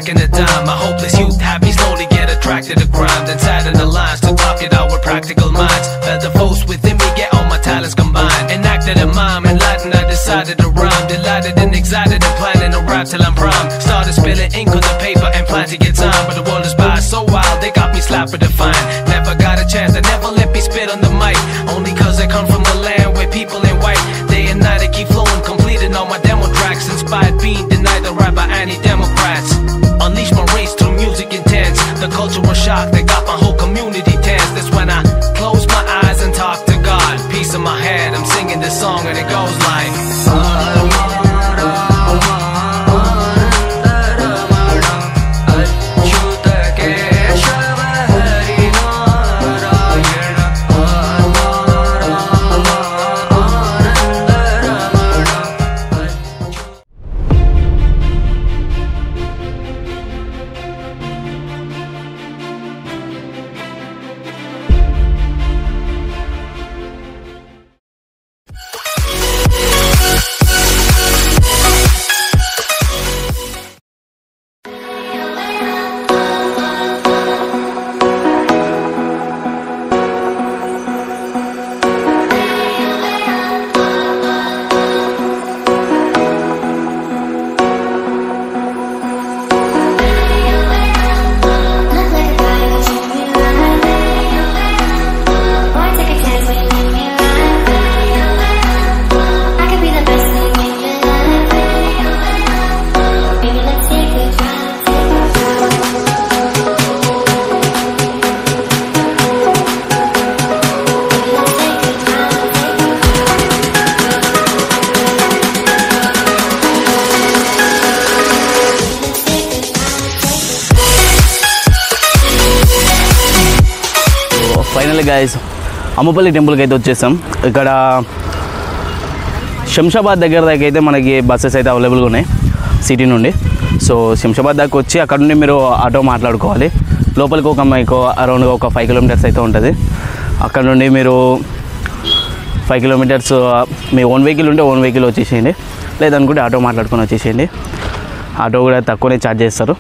stacking the dime. My hopeless youth happy slowly get attracted to crime. Then sat in the lines to talk it out with practical minds. Felt the force within me, get all my talents combined. Enacted a mime, enlightened, I decided to rhyme. Delighted and excited and planning to rap till I'm prime. Started spilling ink on the paper and plan to get time. But the world is by so wild, they got me slapping to fine. Never got a chance, they never let me spit on the mic. Only cause I come from the land where people ain't white. Day and night I keep flowing, completing all my demo tracks. Inspired being denied the rap by anti-democrats. Unleash my race through music intense. The cultural shock that got my whole community tense. That's when I close my eyes and talk to God. Peace in my head, I'm singing this song and it goes like final guys Ammapalli టెంపుల్కి అయితే వచ్చేసాం. ఇక్కడ శంషాబాద్ దగ్గర దాకా అయితే మనకి buses అయితే అవైలబుల్గా ఉన్నాయి సిటీ నుండి. సో శంషాబాద్ దాకా వచ్చి అక్కడ నుండి మీరు ఆటో మాట్లాడుకోవాలి. లోపలికి ఒక మీకు అరౌండ్గా ఒక 5 కిలోమీటర్స్ అయితే ఉంటుంది. అక్కడ నుండి మీరు 5 కిలోమీటర్స్ మీ ఓన్ వెహికల్ ఉంటే ఓన్ వెహికల్ వచ్చేసేయండి, లేదనుకుంటే ఆటో మాట్లాడుకొని వచ్చేసేయండి. ఆటో కూడా తక్కువనే ఛార్జ్ చేస్తారు.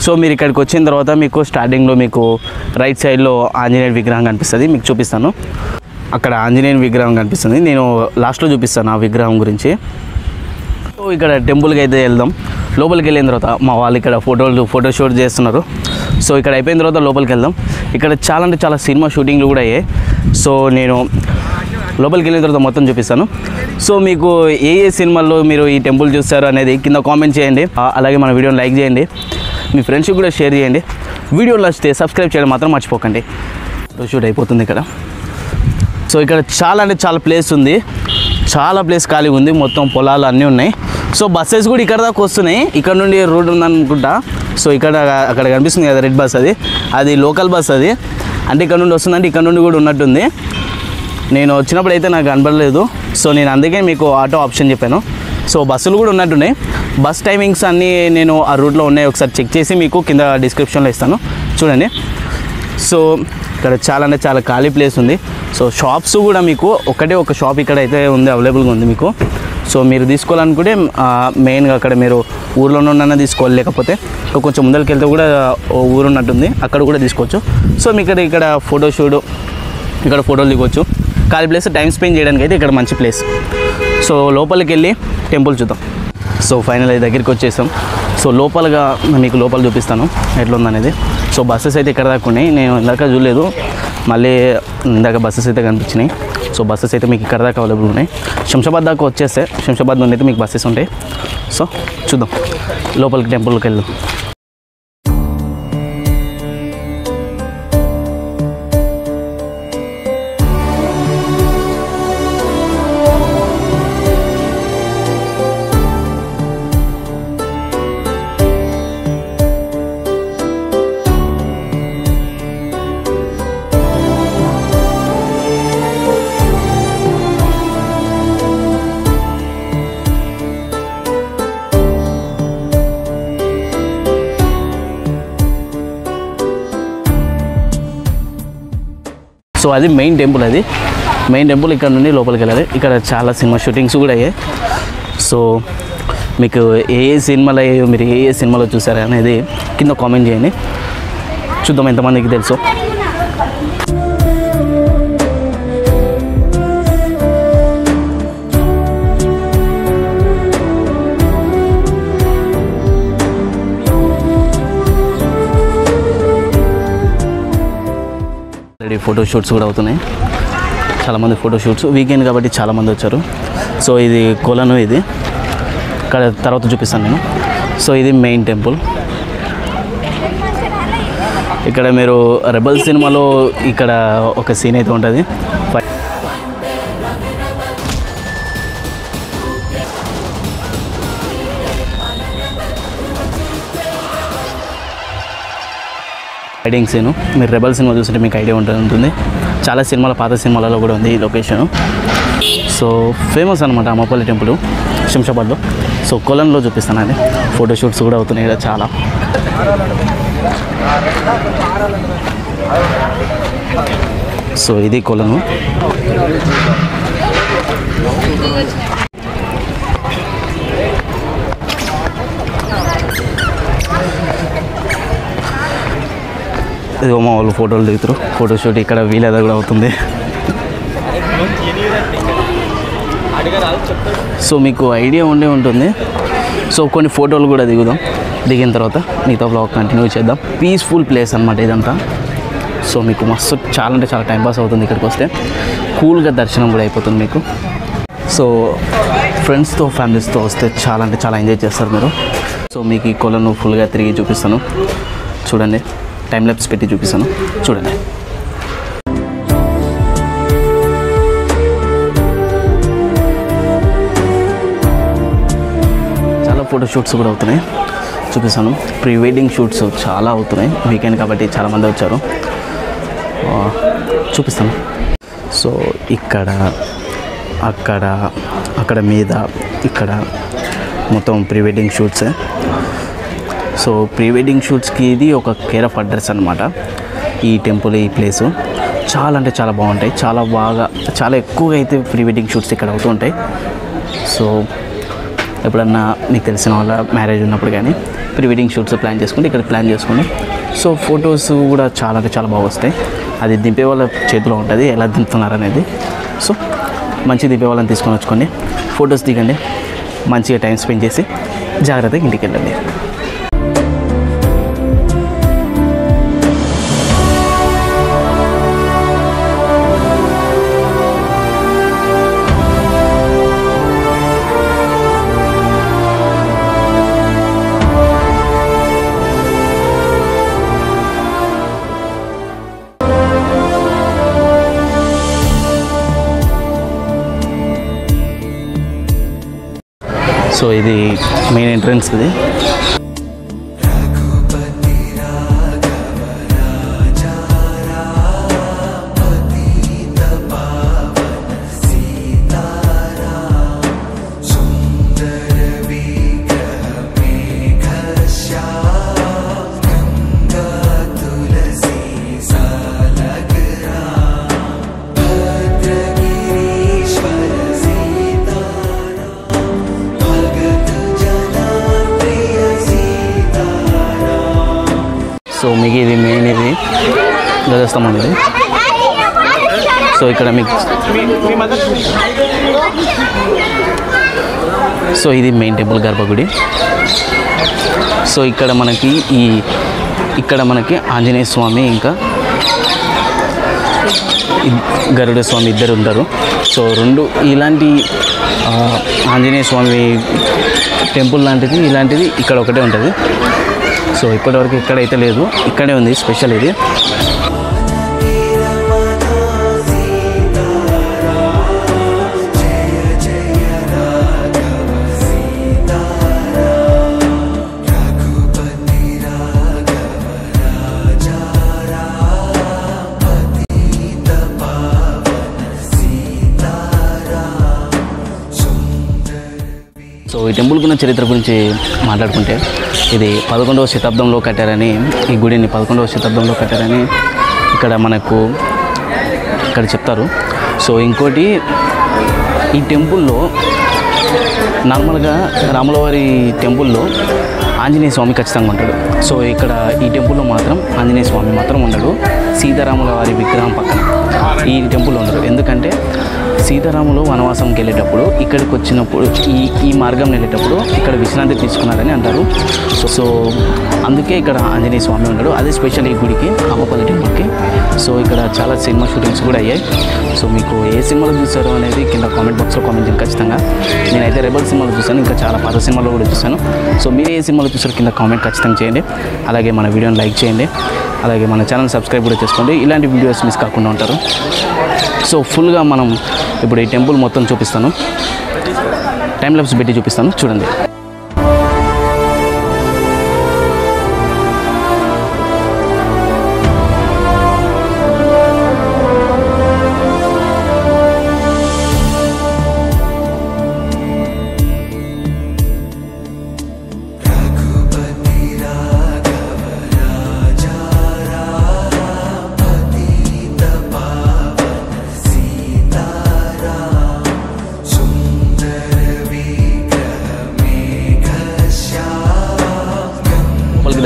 సో మీరు ఇక్కడికి వచ్చిన తర్వాత మీకు స్టార్టింగ్లో మీకు రైట్ సైడ్లో ఆంజనేయ విగ్రహం కనిపిస్తుంది, మీకు చూపిస్తాను. అక్కడ ఆంజనేయ విగ్రహం కనిపిస్తుంది, నేను లాస్ట్లో చూపిస్తాను ఆ విగ్రహం గురించి. సో ఇక్కడ టెంపుల్కి అయితే వెళ్దాం. లోపలికి వెళ్ళిన తర్వాత మా వాళ్ళు ఇక్కడ ఫోటోషూట్ చేస్తున్నారు. సో ఇక్కడ అయిపోయిన తర్వాత లోపలికి వెళ్దాం. ఇక్కడ చాలా అంటే చాలా సినిమా షూటింగ్లు కూడా అయ్యాయి. సో నేను లోపలికి వెళ్ళిన తర్వాత మొత్తం చూపిస్తాను. సో మీకు ఏ సినిమాల్లో మీరు ఈ టెంపుల్ చూస్తారు అనేది కింద కామెంట్ చేయండి. అలాగే మన వీడియోని లైక్ చేయండి, మీ ఫ్రెండ్స్కి కూడా షేర్ చేయండి. వీడియో నచ్చితే సబ్స్క్రైబ్ చేయడం మాత్రం మర్చిపోకండి. షూట్ అయిపోతుంది ఇక్కడ. సో ఇక్కడ చాలా అంటే చాలా ప్లేస్ ఉంది, చాలా ప్లేస్ ఖాళీగా ఉంది, మొత్తం పొలాలు అన్నీ ఉన్నాయి. సో బస్సెస్ కూడా ఇక్కడ దాకా వస్తున్నాయి. ఇక్కడ నుండి రోడ్ ఉందనుకుంటా. సో అక్కడ కనిపిస్తుంది కదా రెడ్ బస్, అది లోకల్ బస్. అది అంటే ఇక్కడ నుండి వస్తుందంటే ఇక్కడ నుండి కూడా ఉన్నట్టుంది. నేను వచ్చినప్పుడు అయితే నాకు కనపడలేదు. సో నేను అందుకే మీకు ఆటో ఆప్షన్ చెప్పాను. సో బస్సులు కూడా ఉన్నట్టున్నాయి. బస్ టైమింగ్స్ అన్నీ నేను ఆ రూట్లో ఉన్నాయి, ఒకసారి చెక్ చేసి మీకు కింద డిస్క్రిప్షన్లో ఇస్తాను, చూడండి. సో ఇక్కడ చాలా అంటే చాలా ఖాళీ ప్లేస్ ఉంది. సో షాప్స్ కూడా మీకు ఒక షాప్ ఇక్కడ అయితే ఉంది, అవైలబుల్గా ఉంది మీకు. సో మీరు తీసుకోవాలనుకుంటే మెయిన్గా అక్కడ మీరు ఊర్లోనే ఉన్న తీసుకోవాలి, లేకపోతే కొంచెం ముందరికి వెళ్తే కూడా ఊరు ఉన్నట్టుంది, అక్కడ కూడా తీసుకోవచ్చు. సో మీకు ఇక్కడ ఫోటోషూట్, ఇక్కడ ఫోటోలు దిగవచ్చు. ఖాళీ ప్లేస్, టైం స్పెండ్ చేయడానికి అయితే ఇక్కడ మంచి ప్లేస్. సో లోపలికి వెళ్ళి టెంపుల్ చూద్దాం. సో ఫైనల్ దగ్గరికి వచ్చేసాం. సో లోపలగా మీకు లోపల చూపిస్తాను ఎట్లా ఉందనేది. సో బస్సెస్ అయితే ఇక్కడ దాకా ఉన్నాయి, నేను ఇందాక చూడలేదు, మళ్ళీ ఇందాక బస్సెస్ అయితే కనిపించినాయి. సో బస్సెస్ అయితే మీకు ఇక్కడ దాకా అవైలబుల్ ఉన్నాయి. శంషాబాద్ దాకా వచ్చేస్తే శంషాబాద్ నుండి అయితే మీకు బస్సెస్ ఉంటాయి. సో చూద్దాం, లోపలికి టెంపుల్కి వెళ్దాం. సో అది మెయిన్ టెంపుల్, ఇక్కడ నుండి లోపలికి వెళ్ళాలి. ఇక్కడ చాలా సినిమా షూటింగ్స్ కూడా అయ్యాయి. సో మీకు ఏ సినిమాలో మీరు ఏ సినిమాలో చూసారా అనేది కింద కామెంట్ చేయండి, చూద్దాం ఎంతమందికి తెలుసు. ఫోటోషూట్స్ కూడా అవుతున్నాయి, చాలామంది ఫోటోషూట్స్. వీకెండ్ కాబట్టి చాలామంది వచ్చారు. సో ఇది కొలను, ఇది ఇక్కడ తర్వాత చూపిస్తాను నేను. సో ఇది మెయిన్ టెంపుల్. ఇక్కడ మీరు రెబల్ సినిమాలో ఇక్కడ ఒక సీన్ అయితే ఉంటుంది. ఫైటింగ్ సీను మీరు రెబల్ సినిమా చూస్తుంటే మీకు ఐడియా ఉంటుంది. చాలా సినిమాల పాత సినిమాలలో కూడా ఉంది ఈ లొకేషను. సో ఫేమస్ అనమాట అమ్మపల్లి టెంపుల్ శంషాబాద్లో. సో కొలంలో చూపిస్తాను, అది ఫోటోషూట్స్ కూడా అవుతున్నాయి ఇక్కడ చాలా. సో ఇది కొలను. ఇదిగో మా వాళ్ళు ఫోటోలు దిగుతారు, ఫోటోషూట్ ఇక్కడ వీలేదా కూడా అవుతుంది. సో మీకు ఐడియా ఉంటుంది. సో కొన్ని ఫోటోలు కూడా దిగుదాం, దిగిన తర్వాత మిగతా బ్లాగ్ కంటిన్యూ చేద్దాం. పీస్ఫుల్ ప్లేస్ అనమాట ఇదంతా. సో మీకు మస్తు చాలా అంటే చాలా టైంపాస్ అవుతుంది ఇక్కడికి వస్తే, కూల్గా దర్శనం కూడా అయిపోతుంది మీకు. సో ఫ్రెండ్స్తో ఫ్యామిలీస్తో వస్తే చాలా అంటే చాలా ఎంజాయ్ చేస్తారు మీరు. సో మీకు ఈ కొలను ఫుల్గా తిరిగి చూపిస్తాను, చూడండి. టైం ల్యాప్స్ పెట్టి చూపిస్తాను, చూడండి. చాలా ఫోటోషూట్స్ కూడా అవుతున్నాయి, చూపిస్తాను. ప్రీ వెడ్డింగ్ షూట్స్ చాలా అవుతున్నాయి, వీకెండ్ కాబట్టి చాలామంది వచ్చారు, చూపిస్తాను. సో ఇక్కడ అక్కడ మీద ఇక్కడ మొత్తం ప్రీ వెడ్డింగ్ షూట్సే. సో ప్రీ వెడ్డింగ్ షూట్స్కి ఇది ఒక కేర్ ఆఫ్ అడ్రస్ అనమాట ఈ టెంపుల్, ఈ ప్లేసు. చాలా అంటే చాలా బాగుంటాయి, చాలా ఎక్కువగా అయితే ప్రీ వెడ్డింగ్ షూట్స్ ఇక్కడ అవుతూ ఉంటాయి. సో ఎప్పుడన్నా మీకు తెలిసిన వాళ్ళ మ్యారేజ్ ఉన్నప్పుడు కానీ ప్రీ వెడ్డింగ్ షూట్స్ ప్లాన్ చేసుకుంటే ఇక్కడ ప్లాన్ చేసుకోండి. సో ఫొటోస్ కూడా చాలా అంటే చాలా బాగా వస్తాయి. అది దింపే వాళ్ళ చేతిలో ఉంటుంది ఎలా దింపుతున్నారు అనేది. సో మంచి దింపే వాళ్ళని తీసుకొని వచ్చుకోండి, ఫొటోస్ దిగండి, మంచిగా టైం స్పెండ్ చేసి జాగ్రత్తగా ఇంటికి వెళ్ళండి. సో ఇది మెయిన్ ఎంట్రన్స్ ఇది. సో మీకు ఇది మెయిన్, ఇది ధ్వజస్తంభం ఇది. సో ఇక్కడ మీకు సో ఇది మెయిన్ టెంపుల్ గర్భగుడి. సో ఇక్కడ మనకి ఆంజనేయ స్వామి ఇంకా గరుడ స్వామి ఇద్దరు ఉంటారు. సో రెండు ఇలాంటి ఆంజనేయ స్వామి టెంపుల్ లాంటిది ఇలాంటిది ఇక్కడ ఒకటే ఉంటుంది. సో ఇప్పటివరకు ఇక్కడైతే లేదు, ఇక్కడే ఉంది స్పెషల్ ఇది. సో ఈ టెంపుల్కి ఉన్న చరిత్ర గురించి మాట్లాడుకుంటే ఇది 11వ శతాబ్దంలో కట్టారని, ఈ గుడిని 11వ శతాబ్దంలో కట్టారని ఇక్కడ మనకు ఇక్కడ చెప్తారు. సో ఇంకోటి ఈ టెంపుల్లో నార్మల్గా రాములవారి టెంపుల్లో ఆంజనేయ స్వామి ఖచ్చితంగా ఉంటాడు. సో ఇక్కడ ఈ టెంపుల్లో మాత్రం ఆంజనేయ స్వామి మాత్రం ఉండడు. సీతారాముల వారి విగ్రహం పక్కన ఈ టెంపుల్లో ఉండడు. ఎందుకంటే సీతారాములు వనవాసంకి వెళ్ళేటప్పుడు ఇక్కడికి వచ్చినప్పుడు ఈ మార్గం వెళ్ళేటప్పుడు ఇక్కడ విశ్రాంతి తీసుకున్నారని అంటారు. సో అందుకే ఇక్కడ ఆంజనేయ స్వామి ఉన్నాడు. అదే స్పెషల్ ఈ గుడికి, అమ్మపల్లి టెంపుల్కి. సో ఇక్కడ చాలా సినిమా షూటింగ్స్ కూడా అయ్యాయి. సో మీకు ఏ సినిమాలో చూసారో అనేది కింద కామెంట్ బాక్స్లో కామెంట్ చేయండి ఖచ్చితంగా. నేనైతే రెబల్ సినిమాలో చూసాను, ఇంకా చాలా పాత సినిమాలో కూడా చూసాను. సో మీరు ఏ సినిమాలో చూసారో కింద కామెంట్ ఖచ్చితంగా చేయండి. అలాగే మన వీడియోని లైక్ చేయండి, అలాగే మన ఛానల్ సబ్స్క్రైబ్ కూడా చేసుకోండి. ఇలాంటి వీడియోస్ మిస్ కాకుండా ఉంటారు. సో ఫుల్గా మనం ఇప్పుడు ఈ టెంపుల్ మొత్తం చూపిస్తాను, టైం ల్యాప్స్ పెట్టి చూపిస్తాను, చూడండి.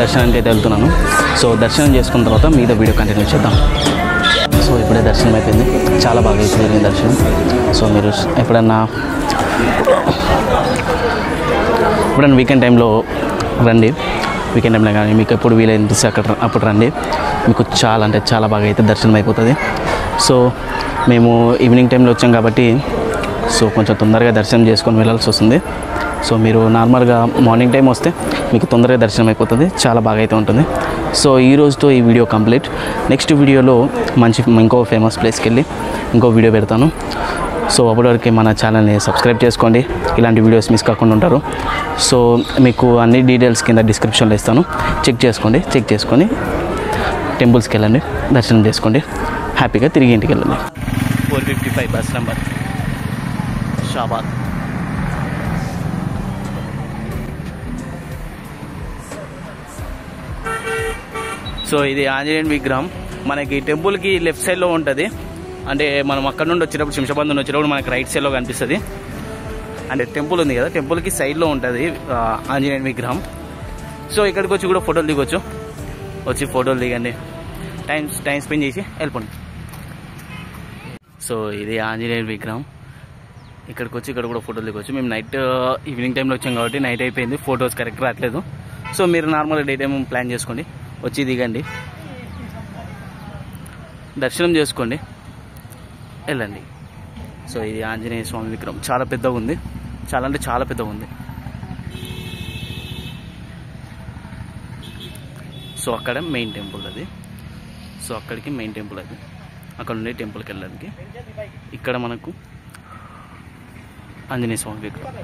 దర్శనానికి అయితే వెళ్తున్నాను. సో దర్శనం చేసుకున్న తర్వాత మిగతా వీడియో కంటిన్యూ చేద్దాం. సో ఇప్పుడే దర్శనం అయిపోయింది, చాలా బాగా అయిపోయింది దర్శనం. సో మీరు ఎప్పుడన్నా వీకెండ్ టైంలో రండి. వీకెండ్ టైంలో కానీ మీకు ఎప్పుడు వీలైతే అప్పుడు రండి. మీకు చాలా అంటే చాలా బాగా అయితే దర్శనం అయిపోతుంది. సో మేము ఈవినింగ్ టైంలో వచ్చాం కాబట్టి సో కొంచెం తొందరగా దర్శనం చేసుకొని వెళ్ళాల్సి వస్తుంది. సో మీరు నార్మల్గా మార్నింగ్ టైం వస్తే మీకు తొందరగా దర్శనం అయిపోతుంది, చాలా బాగా అయితే ఉంటుంది. సో ఈ రోజుతో ఈ వీడియో కంప్లీట్. నెక్స్ట్ వీడియోలో ఇంకో ఫేమస్ ప్లేస్కి వెళ్ళి ఇంకో వీడియో పెడతాను. సో అప్పటివరకు మన ఛానల్ని సబ్స్క్రైబ్ చేసుకోండి, ఇలాంటి వీడియోస్ మిస్ కాకుండా ఉంటారు. సో మీకు అన్ని డీటెయిల్స్ కింద డిస్క్రిప్షన్లో ఇస్తాను, చెక్ చేసుకొని టెంపుల్స్కి వెళ్ళండి, దర్శనం చేసుకోండి, హ్యాపీగా తిరిగి ఇంటికి వెళ్ళండి. 455 బస్ నెంబర్ షాబాద్. సో ఇది ఆంజనేయుని విగ్రహం మనకి టెంపుల్కి లెఫ్ట్ సైడ్లో ఉంటుంది. అంటే మనం అక్కడ నుండి వచ్చేటప్పుడు శంషాబాద్ నుండి వచ్చేటప్పుడు మనకి రైట్ సైడ్లో కనిపిస్తుంది. అంటే టెంపుల్ ఉంది కదా, టెంపుల్కి సైడ్లో ఉంటుంది ఆంజనేయుని విగ్రహం. సో ఇక్కడికి వచ్చి కూడా ఫోటోలు దిగొచ్చు, వచ్చి ఫోటోలు దిగండి, టైం స్పెండ్ చేసి వెళ్ళిపోండి. సో ఇది ఆంజనేయుని విగ్రహం. ఇక్కడికి వచ్చి ఇక్కడ కూడా ఫోటోలు దిగొచ్చు. మేము ఈవినింగ్ టైంలో వచ్చాం కాబట్టి నైట్ అయిపోయింది, ఫొటోస్ కరెక్ట్ రావట్లేదు. సో మీరు నార్మల్గా డే టైం ప్లాన్ చేసుకోండి, వచ్చి దిగండి, దర్శనం చేసుకోండి, వెళ్ళండి. సో ఇది ఆంజనేయ స్వామి విగ్రహం చాలా పెద్దగా ఉంది, చాలా అంటే చాలా పెద్దగా ఉంది. సో అక్కడ మెయిన్ టెంపుల్ అది. సో అక్కడికి మెయిన్ టెంపుల్ అది, అక్కడ ఉండే టెంపుల్కి వెళ్ళడానికి ఇక్కడ మనకు ఆంజనేయ స్వామి విగ్రహం.